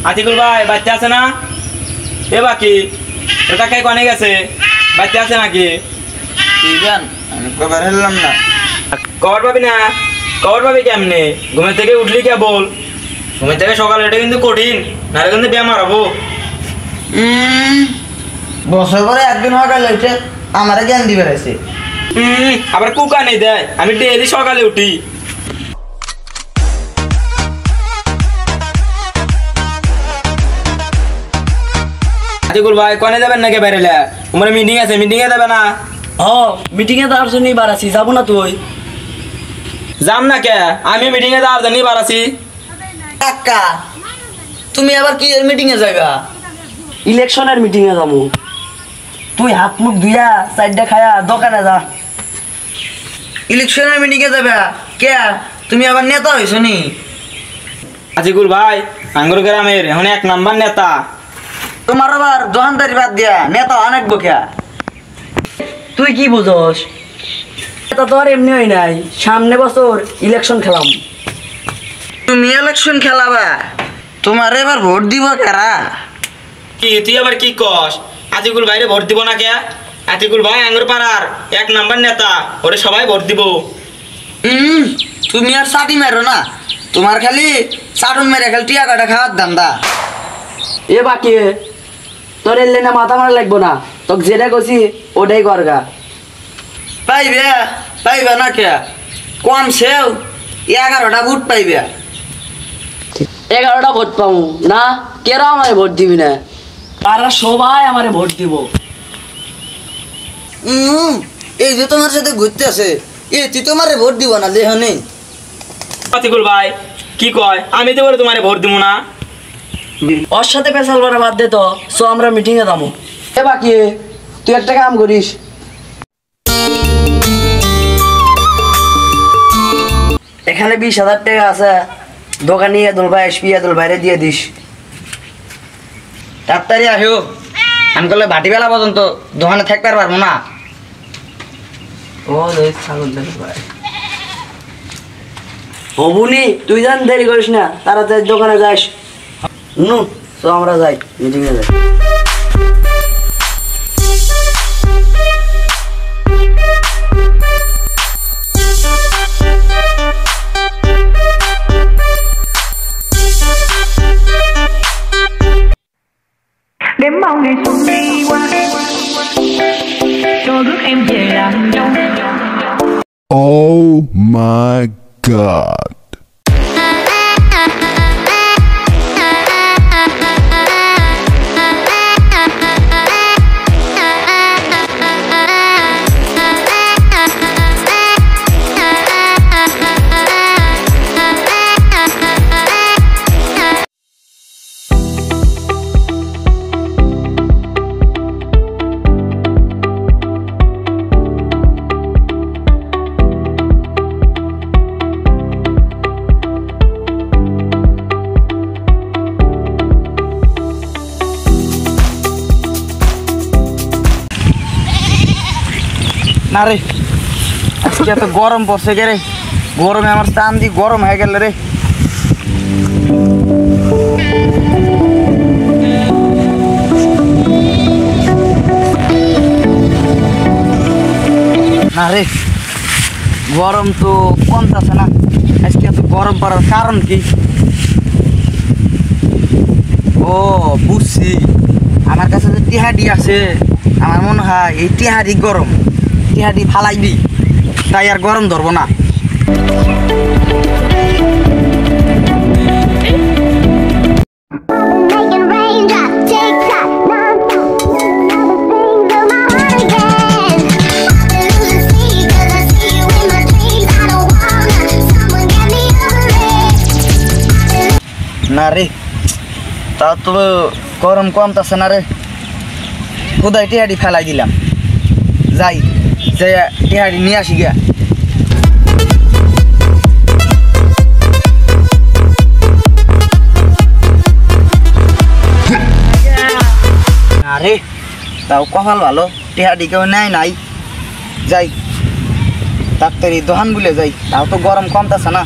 আতিকুল ভাই বাচ্চা আছে না? এ বাকি এটা কে কোনে গেছে? বাচ্চা আছে নাকি? কি জান আমি কবার হলাম না। কবার পাবি না? কবার পাবি কেমনে? ঘুমের থেকে উঠলি কে বল? ঘুমের থেকে সকালে এটা কিন্তু কঠিন, নারে কিন্তু বেমার হবো। বছর পরে একদিন সকালে উঠে আমারে জ্ঞান দিবে রয়েছে। আবার কুকা নেই দেয়, আমি ডেইলি সকালে উঠি। আতিকুল ভাই কোনে যাবেন নাকি বেরেলে? তোমার মিটিং আছে, মিটিং এ যাবে না? মিটিং এ যাওয়ার জন্যই বাড়াছি, যাবো না তুই? যাম না কে? আমি মিটিং এ যাওয়ার জন্যই বাড়াছি। কাকা তুমি আবার কি মিটিং এ যাবা? ইলেকশনের মিটিং এ যাবো। তুই হাত মুখ ধুইয়া চারটা খায়া দোকানে যা। ইলেকশনের মিটিং এ যাবা কে? তুমি আবার নেতা হইছো নি? আতিকুল ভাই আঙ্গুর গ্রামের এখন 1 নাম্বার নেতা। তোমার আবার দোকানদারি বাদ দিয়া নেতা অনেক বকিয়া। তুই কি বুঝোস? এটা তো আর এমনি হয় নাই, সামনে বছর ইলেকশন খেলাম। তুমি ইলেকশন খেলাবা? তোমার এবার ভোট দিব কারা? কি তুই আবার কি কস? আতিকুল ভাইরে ভোট দিব না কে? আতিকুল ভাই আঙ্গুর পাড়ার 1 নাম্বার নেতা, ওরে সবাই ভোট দিব। তুমি আর চাটি মেরো না, তোমার খালি চাটুন মেরে খালি টিয়া কাটা খাওয়ার ধান্দা। এ বাকি তোর এলে না মাথা মারা লাগবো না, তোকে যেটা করছি ওটাই করগা। পাইবে পাইবে না কে? কম সেও 11টা ভোট পাইবে। 11টা ভোট পাবো না? কেরা আমারে ভোট দিবি না? তারা সবাই আমারে ভোট দিব। এই যে তোমার সাথে ঘুরতে আছে এ তুই তোমারে ভোট দিব না লেহনে? আতিকুল ভাই কি কয়? আমি তো বলে তোমারে ভোট দিব না। ওর সাথে পেশাল করা বাদ দে তো, সো আমরা মিটিং এ যাবো। এ বাকি তুই একটা কাম করিস, এখানে 20,000 টাকা আছে, দোকানে এদুল ভাই আসবি, এদুল ভাইরে দিয়ে দিস। ডাক্তারি আহিও, আমি কলে ভাটি বেলা পর্যন্ত দোকানে থাকতে পারবো না। ও ছাগল ভাই হবুনি, তুই জান দেরি করিস না, তাড়াতাড়ি দোকানে যাস। তো আমরা যাই মিটিং এ যাই। Đếm bao ngày xuân đi qua, cho rước em về làm dâu. Oh my God. না রে আজকে এত গরম পড়ছে কে রে, গরমে আমার চান দি গরম হয়ে গেল রে। না রে গরম তো কমতেছে না, আজকে এত গরম পড়ার কারণ কি? ও বুঝছি, আমার কাছে যে টিহাডি আছে, আমার মনে হয় এই টিহাডি গরম, টিহাডি ফালাইবি, তাই আর গরম ধরবো না। না রে তাও তো গরম কমতেছে না রে, কোথায় টিহাডি ফেলাই দিলাম, যাই যে টিহাডি নিয়ে আসি গিয়া। আরে তাও কপাল ভালো, টিহাডি কেউ নেয় নাই, যাই ডাক্তারি দোকান বলে যাই, তাও তো গরম কমতেছে না।